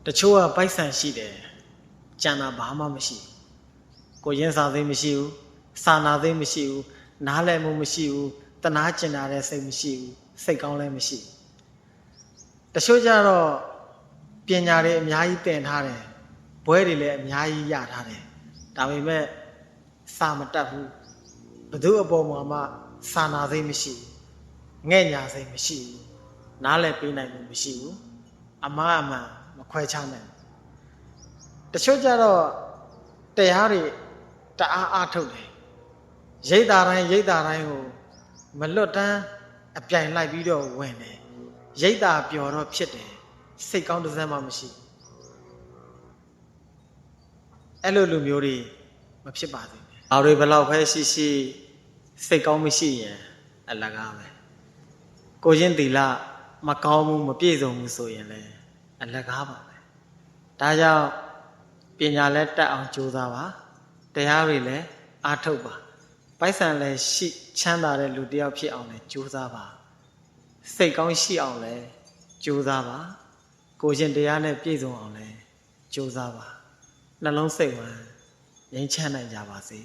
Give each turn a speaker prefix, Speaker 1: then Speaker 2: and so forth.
Speaker 1: တချို့ကပိုက်ဆံရှိတယ်ကြံတာဘာမှမရှိဘူးကိုရင်းစားသိမရှိဘူးစာနာသိမရှိဘူးနားလည်မှုမရှိဘူးတနာကျင်တာတဲ့စိတ်မရှိဘူးစိတ်ကောင်းလည်းမရှိဘူးတချို့ကြတော့ပညာတွေအများကြီးသင်ထားတယ်ဘွဲတွေလည်းအများကြီးရထားတယ်ဒါပေမဲ့စာမတတ်ဘူးဘယ်သူအပေါ်မှာမှစာနာသိမရှိဘူးငဲ့ညာစိတ်မရှိဘူးနားလည်ပေးနိုင်မှုမရှိဘူးအမှားအမှန်မခွဲခြားနိုင်တချို့ကြတော့တရားတွေတအားအားထုတ်တယ်ရိတ်တာတိုင်းကိုမလွတ်တမ်းအပြိုင်လိုက်ပြီးတော့ဝင်တယ်ရိတ်တာပျော်တော့ဖြစ်တယ်စိတ်ကောင်းတစ်စက်မှမရှိအဲ့လိုလူမျိုးတွေမဖြစ်ပါသေးဘူးအားတွေဘယ်လောက်ပဲရှိရှိစိတ်ကောင်းမရှိရင်အလကားပဲကိုချင်းသီလမကောင်းဘူးမပြည့်စုံဘူးဆိုရင်လည်းအလကားပါပဲဒါကြောင့်ပညာလည်းတတ်အောင်ကြိုးစားပါတရားတွေလည်းအားထုတ်ပါပိုက်ဆံလည်းရှိချမ်းသာတဲ့လူတစ်ယောက်ဖြစ်အောင်လည်းကြိုးစားပါစိတ်ကောင်းရှိအောင်လည်းကြိုးစားပါကိုရှင်တရားနဲ့ပြည့်စုံအောင်လည်းကြိုးစားပါနှလုံးစိတ်ဝမ်းငြိမ်းချမ်းနိုင်ကြပါစေ